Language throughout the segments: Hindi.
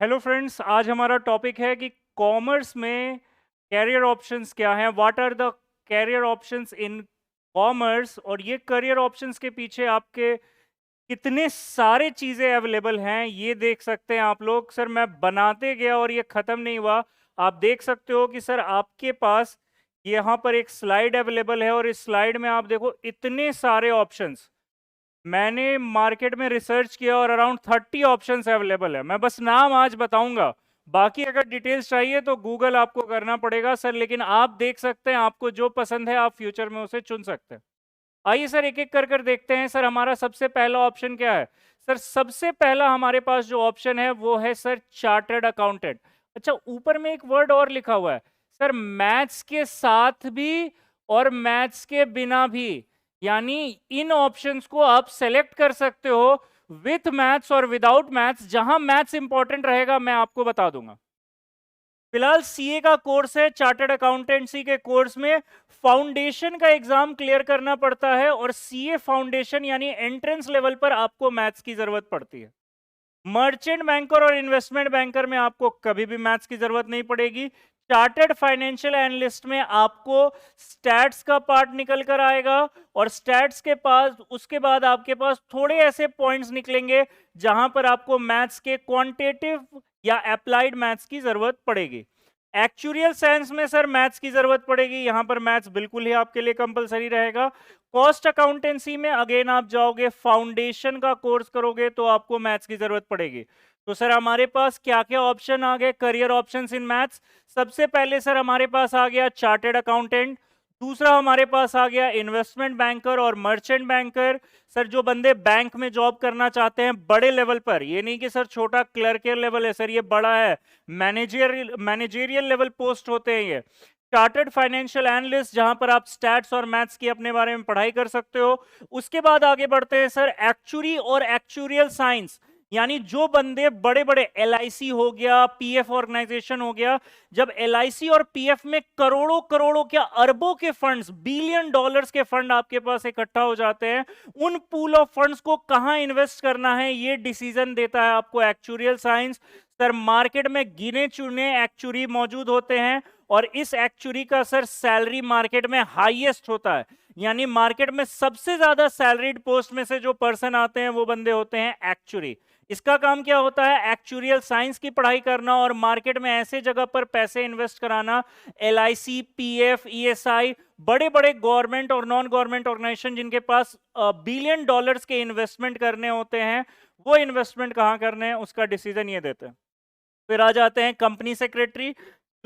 हेलो फ्रेंड्स, आज हमारा टॉपिक है कि कॉमर्स में कैरियर ऑप्शंस क्या हैं। What are the career options in commerce, और ये करियर ऑप्शंस के पीछे आपके कितने सारे चीज़ें अवेलेबल हैं ये देख सकते हैं आप लोग। सर मैं बनाते गया और ये ख़त्म नहीं हुआ। आप देख सकते हो कि सर आपके पास यहाँ पर एक स्लाइड अवेलेबल है और इस स्लाइड में आप देखो इतने सारे ऑप्शंस। मैंने मार्केट में रिसर्च किया और अराउंड 30 ऑप्शंस अवेलेबल है। मैं बस नाम आज बताऊंगा, बाकी अगर डिटेल्स चाहिए तो गूगल आपको करना पड़ेगा सर। लेकिन आप देख सकते हैं, आपको जो पसंद है आप फ्यूचर में उसे चुन सकते हैं। आइए सर एक एक कर कर देखते हैं। सर हमारा सबसे पहला ऑप्शन क्या है? सर सबसे पहला हमारे पास जो ऑप्शन है वो है सर चार्टर्ड अकाउंटेंट। अच्छा, ऊपर में एक वर्ड और लिखा हुआ है सर, मैथ्स के साथ भी और मैथ्स के बिना भी। यानी इन ऑप्शंस को आप सेलेक्ट कर सकते हो विथ मैथ्स और विदाउट मैथ्स। जहां मैथ्स इंपॉर्टेंट रहेगा मैं आपको बता दूंगा। फिलहाल सीए का कोर्स है, चार्टर्ड अकाउंटेंसी के कोर्स में फाउंडेशन का एग्जाम क्लियर करना पड़ता है और सीए फाउंडेशन यानी एंट्रेंस लेवल पर आपको मैथ्स की जरूरत पड़ती है। मर्चेंट बैंकर और इन्वेस्टमेंट बैंकर में आपको कभी भी मैथ्स की जरूरत नहीं पड़ेगी। चार्टर्ड फाइनेंशियल एनालिस्ट में आपको स्टैट्स का पार्ट निकल कर आएगा और स्टैट्स के पास उसके बाद आपके पास थोड़े ऐसे पॉइंट्स निकलेंगे जहां पर आपको मैथ्स के क्वांटिटेटिव या अप्लाइड मैथ्स की जरूरत पड़ेगी। एक्चुरियल साइंस में सर मैथ्स की जरूरत पड़ेगी, यहां पर मैथ्स बिल्कुल ही आपके लिए कंपलसरी रहेगा। कॉस्ट अकाउंटेंसी में अगेन आप जाओगे, फाउंडेशन का कोर्स करोगे तो आपको मैथ्स की जरूरत पड़ेगी। तो सर हमारे पास क्या क्या ऑप्शन आ गए करियर ऑप्शंस इन मैथ्स? सबसे पहले सर हमारे पास आ गया चार्टर्ड अकाउंटेंट। दूसरा हमारे पास आ गया इन्वेस्टमेंट बैंकर और मर्चेंट बैंकर। सर जो बंदे बैंक में जॉब करना चाहते हैं बड़े लेवल पर, ये नहीं कि सर छोटा क्लर्कियल लेवल है, सर ये बड़ा है, मैनेजेरियल लेवल पोस्ट होते हैं ये। चार्टर्ड फाइनेंशियल एनालिस्ट, जहां पर आप स्टैट्स और मैथ्स की अपने बारे में पढ़ाई कर सकते हो। उसके बाद आगे बढ़ते हैं सर एक्चुरी और एक्चुरियल साइंस, यानी जो बंदे बड़े बड़े एलआईसी हो गया, पीएफ ऑर्गेनाइजेशन हो गया, जब एलआईसी और पीएफ में करोड़ों करोड़ों क्या अरबों के फंड्स, बिलियन डॉलर्स के फंड आपके पास इकट्ठा हो जाते हैं, उन पूल ऑफ फंड्स को कहां इन्वेस्ट करना है ये डिसीजन देता है आपको एक्चुरियल साइंस। सर मार्केट में गिने चुने एक्चुरी मौजूद होते हैं और इस एक्चुरी का सर सैलरी मार्केट में हाईएस्ट होता है। यानी मार्केट में सबसे ज्यादा सैलरीड पोस्ट में से जो पर्सन आते हैं वो बंदे होते हैं एक्चुरी। इसका काम क्या होता है? एक्चुरियल साइंस की पढ़ाई करना और मार्केट में ऐसे जगह पर पैसे इन्वेस्ट कराना, एलआईसी, पीएफ, ईएसआई, बड़े बड़े गवर्नमेंट और नॉन गवर्नमेंट ऑर्गेनाइजेशन जिनके पास बिलियन डॉलर्स के इन्वेस्टमेंट करने होते हैं, वो इन्वेस्टमेंट कहां करने हैं उसका डिसीजन ये देते हैं। फिर आ जाते हैं कंपनी सेक्रेटरी,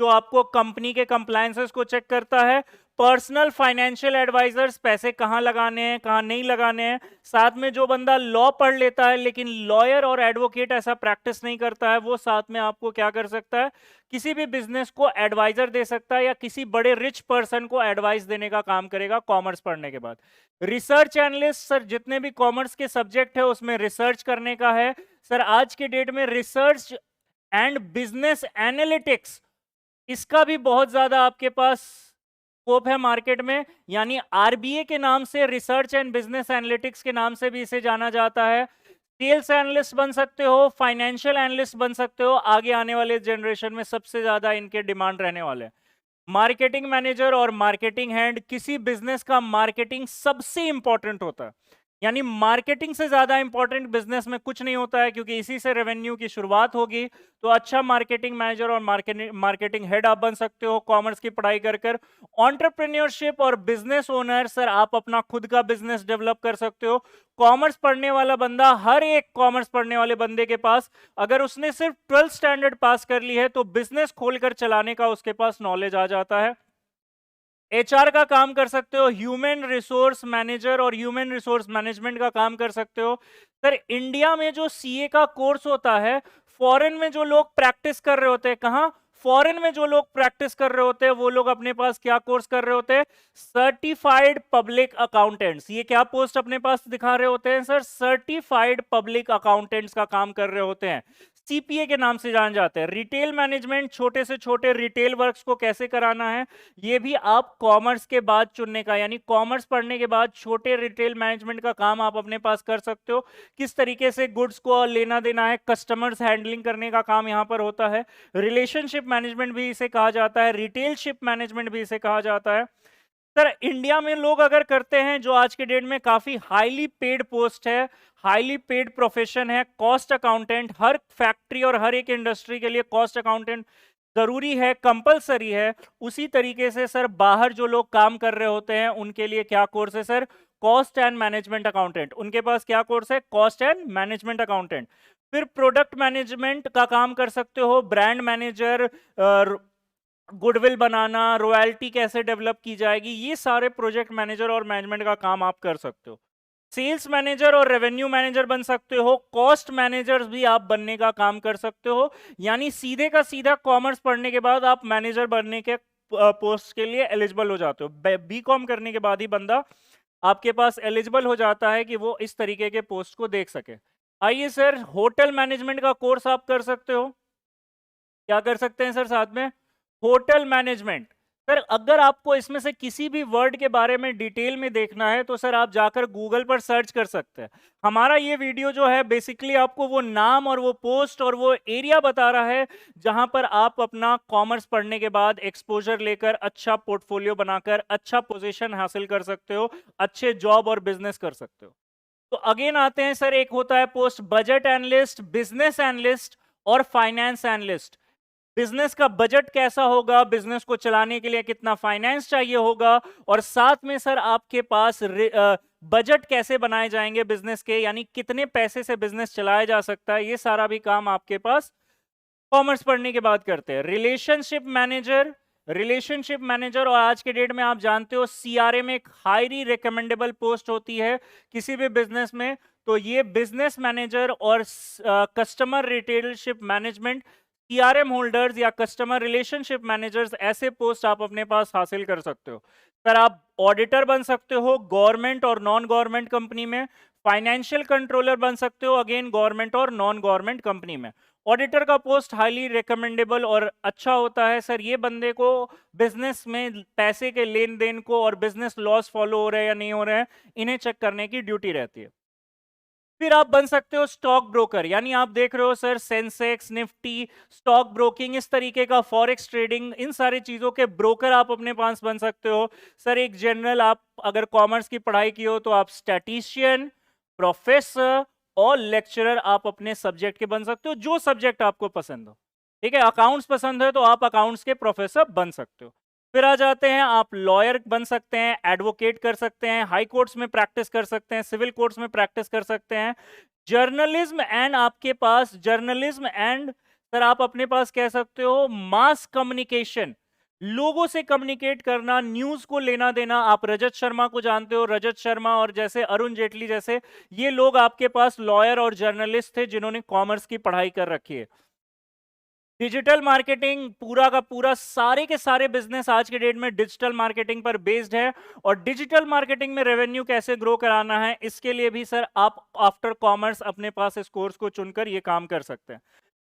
जो आपको कंपनी के कंप्लायंसेस को चेक करता है। पर्सनल फाइनेंशियल एडवाइजर्स, पैसे कहां लगाने हैं कहां नहीं लगाने हैं। साथ में जो बंदा लॉ पढ़ लेता है लेकिन लॉयर और एडवोकेट ऐसा प्रैक्टिस नहीं करता है, वो साथ में आपको क्या कर सकता है? किसी भी बिजनेस को एडवाइजर दे सकता है या किसी बड़े रिच पर्सन को एडवाइस देने का काम करेगा कॉमर्स पढ़ने के बाद। रिसर्च एनालिस्ट, सर जितने भी कॉमर्स के सब्जेक्ट है उसमें रिसर्च करने का है। सर आज के डेट में रिसर्च एंड बिजनेस एनालिटिक्स, इसका भी बहुत ज्यादा आपके पास स्कोप है मार्केट में। यानी आरबीए के नाम से, रिसर्च एंड बिजनेस एनालिटिक्स के नाम से भी इसे जाना जाता है। सेल्स एनालिस्ट बन सकते हो, फाइनेंशियल एनालिस्ट बन सकते हो, आगे आने वाले जनरेशन में सबसे ज्यादा इनके डिमांड रहने वाले हैं। मार्केटिंग मैनेजर और मार्केटिंग हेड, किसी बिजनेस का मार्केटिंग सबसे इंपॉर्टेंट होता है। यानी मार्केटिंग से ज्यादा इंपॉर्टेंट बिजनेस में कुछ नहीं होता है, क्योंकि इसी से रेवेन्यू की शुरुआत होगी। तो अच्छा मार्केटिंग मैनेजर और मार्केटिंग हेड आप बन सकते हो कॉमर्स की पढ़ाई कर कर। एंटरप्रेन्योरशिप और बिजनेस ओनर, सर आप अपना खुद का बिजनेस डेवलप कर सकते हो। कॉमर्स पढ़ने वाला बंदा, हर एक कॉमर्स पढ़ने वाले बंदे के पास, अगर उसने सिर्फ 12th स्टैंडर्ड पास कर ली है तो बिजनेस खोलकर चलाने का उसके पास नॉलेज आ जाता है। एचआर का काम कर सकते हो, ह्यूमन रिसोर्स मैनेजर और ह्यूमन रिसोर्स मैनेजमेंट का काम कर सकते हो। सर इंडिया में जो सीए का कोर्स होता है, फॉरेन में जो लोग प्रैक्टिस कर रहे होते हैं, कहां? फॉरेन में जो लोग प्रैक्टिस कर रहे होते हैं वो लोग अपने पास क्या कोर्स कर रहे होते हैं? Certified public accountants. ये क्या पोस्ट अपने पास दिखा रहे होते हैं सर? सर्टिफाइड पब्लिक अकाउंटेंट्स का काम कर रहे होते हैं। सीपीए के नाम से जान जाते हैं। रिटेल मैनेजमेंट, छोटे से छोटे रिटेल वर्क्स को कैसे कराना है, ये भी आप कॉमर्स के बाद चुनने का, यानी कॉमर्स पढ़ने के बाद छोटे रिटेल मैनेजमेंट का काम आप अपने पास कर सकते हो। किस तरीके से गुड्स को लेना देना है, कस्टमर्स हैंडलिंग करने का काम यहाँ पर होता है। रिलेशनशिप मैनेजमेंट भी इसे कहा जाता है, रिटेलशिप मैनेजमेंट भी इसे कहा जाता है। सर इंडिया में लोग अगर करते हैं, जो आज के डेट में काफी हाईली पेड पोस्ट है, हाईली पेड प्रोफेशन है, कॉस्ट अकाउंटेंट। हर फैक्ट्री और हर एक इंडस्ट्री के लिए कॉस्ट अकाउंटेंट जरूरी है, कंपलसरी है। उसी तरीके से सर बाहर जो लोग काम कर रहे होते हैं उनके लिए क्या कोर्स है sir, cost and management accountant. उनके पास क्या कोर्स है, कॉस्ट एंड मैनेजमेंट अकाउंटेंट। फिर प्रोडक्ट मैनेजमेंट का काम कर सकते हो, ब्रांड मैनेजर, गुडविल बनाना, रॉयल्टी कैसे डेवलप की जाएगी, ये सारे प्रोजेक्ट मैनेजर और मैनेजमेंट का काम आप कर सकते हो। सेल्स मैनेजर और रेवेन्यू मैनेजर बन सकते हो, कॉस्ट मैनेजर भी आप बनने का काम कर सकते हो। यानी सीधे का सीधा कॉमर्स पढ़ने के बाद आप मैनेजर बनने के पोस्ट के लिए एलिजिबल हो जाते हो। बीकॉम करने के बाद ही बंदा आपके पास एलिजिबल हो जाता है कि वो इस तरीके के पोस्ट को देख सके। आइए सर, होटल मैनेजमेंट का कोर्स आप कर सकते हो। क्या कर सकते हैं सर साथ में, होटल मैनेजमेंट। सर अगर आपको इसमें से किसी भी वर्ड के बारे में डिटेल में देखना है तो सर आप जाकर गूगल पर सर्च कर सकते हैं। हमारा ये वीडियो जो है बेसिकली आपको वो नाम और वो पोस्ट और वो एरिया बता रहा है जहां पर आप अपना कॉमर्स पढ़ने के बाद एक्सपोजर लेकर अच्छा पोर्टफोलियो बनाकर अच्छा पोजीशन हासिल कर सकते हो, अच्छे जॉब और बिजनेस कर सकते हो। तो अगेन आते हैं सर, एक होता है post budget analyst, business analyst और फाइनेंस एनालिस्ट। बिजनेस का बजट कैसा होगा, बिजनेस को चलाने के लिए कितना फाइनेंस चाहिए होगा, और साथ में सर आपके पास बजट कैसे बनाए जाएंगे बिजनेस के, यानी कितने पैसे से बिजनेस चलाया जा सकता है, ये सारा भी काम आपके पास कॉमर्स पढ़ने के बाद करते हैं। रिलेशनशिप मैनेजर, रिलेशनशिप मैनेजर, और आज के डेट में आप जानते हो सीआरएम एक हाईली रिकमेंडेबल पोस्ट होती है किसी भी बिजनेस में। तो ये बिजनेस मैनेजर और customer relationship management, CRM holders या कस्टमर रिलेशनशिप मैनेजर्स, ऐसे पोस्ट आप अपने पास हासिल कर सकते हो। सर आप ऑडिटर बन सकते हो गवर्नमेंट और नॉन गवर्नमेंट कंपनी में, फाइनेंशियल कंट्रोलर बन सकते हो अगेन गवर्नमेंट और नॉन गवर्नमेंट कंपनी में। ऑडिटर का पोस्ट हाईली रिकमेंडेबल और अच्छा होता है सर। ये बंदे को बिजनेस में पैसे के लेन देन को और बिजनेस लॉस फॉलो हो रहे हैं या नहीं हो रहे हैं, इन्हें चेक करने की ड्यूटी रहती है। फिर आप बन सकते हो स्टॉक ब्रोकर, यानी आप देख रहे हो sir Sensex, Nifty, stock broking, इस तरीके का फॉरेक्स ट्रेडिंग, इन सारी चीजों के ब्रोकर आप अपने पास बन सकते हो। सर एक जनरल, आप अगर कॉमर्स की पढ़ाई की हो तो आप स्टैटिशियन, प्रोफेसर और लेक्चरर आप अपने सब्जेक्ट के बन सकते हो, जो सब्जेक्ट आपको पसंद हो। ठीक है, अकाउंट्स पसंद है तो आप अकाउंट्स के प्रोफेसर बन सकते हो। फिर आ जाते हैं, आप लॉयर बन सकते हैं, एडवोकेट कर सकते हैं, हाई कोर्ट्स में प्रैक्टिस कर सकते हैं, सिविल कोर्ट्स में प्रैक्टिस कर सकते हैं। जर्नलिज्म एंड आपके पास जर्नलिज्म एंड सर आप अपने पास कह सकते हो मास कम्युनिकेशन, लोगों से कम्युनिकेट करना, न्यूज को लेना देना। आप रजत शर्मा को जानते हो, रजत शर्मा और जैसे अरुण जेटली जैसे ये लोग आपके पास लॉयर और जर्नलिस्ट थे जिन्होंने कॉमर्स की पढ़ाई कर रखी है। डिजिटल मार्केटिंग, पूरा का पूरा सारे के सारे बिजनेस आज के डेट में डिजिटल मार्केटिंग पर बेस्ड है, और डिजिटल मार्केटिंग में रेवेन्यू कैसे ग्रो कराना है इसके लिए भी सर आप आफ्टर कॉमर्स अपने पास इस कोर्स को चुनकर ये काम कर सकते हैं।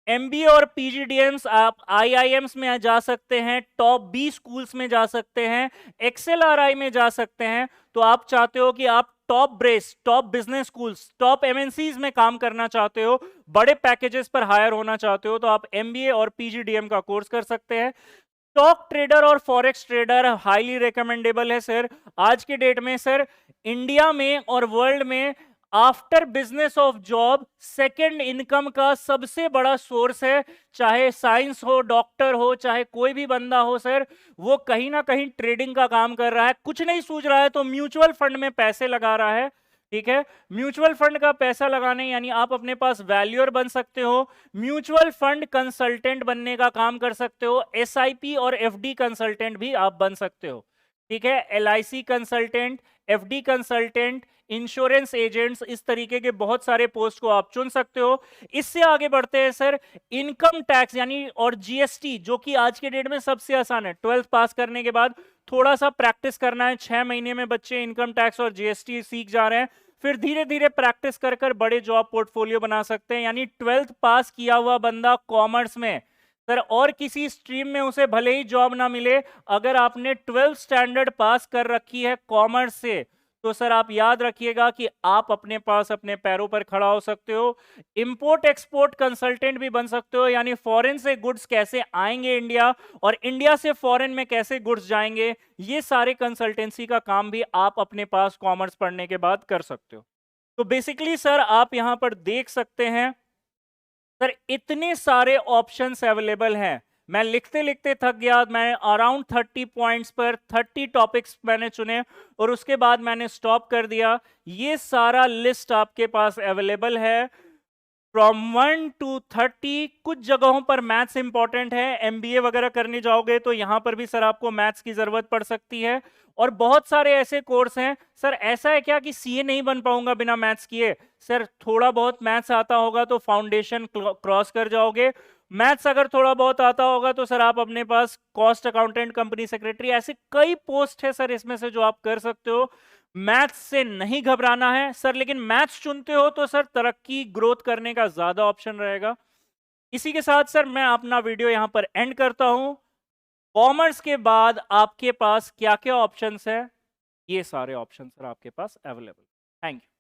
एमबीए और पीजीडीएम्स आप आईआईएम्स में जा सकते हैं, टॉप 20 स्कूल्स में जा सकते हैं, एक्सएलआरआई में जा सकते हैं। तो आप चाहते हो कि आप top brace, top business schools, top MNCs में काम करना चाहते हो, बड़े पैकेजेस पर हायर होना चाहते हो, तो आप एमबीए और पीजीडीएम का कोर्स कर सकते हैं। स्टॉक ट्रेडर और फॉरेक्स ट्रेडर हाईली रिकमेंडेबल है सर आज के डेट में। सर इंडिया में और वर्ल्ड में after business of job second income का सबसे बड़ा सोर्स है। चाहे साइंस हो, डॉक्टर हो, चाहे कोई भी बंदा हो सर, वो कहीं ना कहीं ट्रेडिंग का काम कर रहा है। कुछ नहीं सूझ रहा है तो म्यूचुअल फंड में पैसे लगा रहा है। ठीक है, म्यूचुअल फंड का पैसा लगाने, यानी आप अपने पास वैल्यूअर बन सकते हो, म्यूचुअल फंड कंसल्टेंट बनने का काम कर सकते हो, एसआईपी और एफडी कंसल्टेंट भी आप बन सकते हो। ठीक है, LIC consultant, FD consultant, insurance agents, इस तरीके के बहुत सारे पोस्ट को आप चुन सकते हो। इससे आगे बढ़ते हैं सर, इनकम टैक्स यानी और जीएसटी, जो कि आज के डेट में सबसे आसान है। 12th पास करने के बाद थोड़ा सा प्रैक्टिस करना है, 6 महीने में बच्चे इनकम टैक्स और जीएसटी सीख जा रहे हैं। फिर धीरे धीरे प्रैक्टिस कर कर बड़े जॉब पोर्टफोलियो बना सकते हैं। यानी 12th पास किया हुआ बंदा कॉमर्स में, सर और किसी स्ट्रीम में उसे भले ही जॉब ना मिले, अगर आपने 12th स्टैंडर्ड पास कर रखी है कॉमर्स से, तो सर आप याद रखिएगा कि आप अपने पास अपने पैरों पर खड़ा हो सकते हो, इंपोर्ट एक्सपोर्ट कंसल्टेंट भी बन सकते हो। यानी फॉरेन से गुड्स कैसे आएंगे इंडिया और इंडिया से फॉरेन में कैसे गुड्स जाएंगे, ये सारे कंसल्टेंसी का काम भी आप अपने पास कॉमर्स पढ़ने के बाद कर सकते हो। तो बेसिकली सर आप यहां पर देख सकते हैं, सर इतने सारे ऑप्शंस अवेलेबल हैं। मैं लिखते लिखते थक गया। मैं अराउंड 30 पॉइंट्स पर 30 टॉपिक्स मैंने चुने और उसके बाद मैंने स्टॉप कर दिया। ये सारा लिस्ट आपके पास अवेलेबल है फ्रॉम 1 to 30। कुछ जगहों पर मैथ्स इंपॉर्टेंट है, एमबीए वगैरह करने जाओगे तो यहां पर भी सर आपको मैथ्स की जरूरत पड़ सकती है। और बहुत सारे ऐसे कोर्स हैं, सर ऐसा है क्या कि सीए नहीं बन पाऊंगा बिना मैथ्स किए? सर थोड़ा बहुत मैथ्स आता होगा तो फाउंडेशन क्रॉस कर जाओगे। मैथ्स अगर थोड़ा बहुत आता होगा तो सर आप अपने पास कॉस्ट अकाउंटेंट, कंपनी सेक्रेटरी, ऐसे कई पोस्ट है सर इसमें से जो आप कर सकते हो। मैथ्स से नहीं घबराना है सर, लेकिन मैथ्स चुनते हो तो सर तरक्की ग्रोथ करने का ज्यादा ऑप्शन रहेगा। इसी के साथ सर मैं अपना वीडियो यहां पर एंड करता हूं। कॉमर्स के बाद आपके पास क्या क्या ऑप्शंस है, ये सारे ऑप्शन सर आपके पास अवेलेबल। Thank you.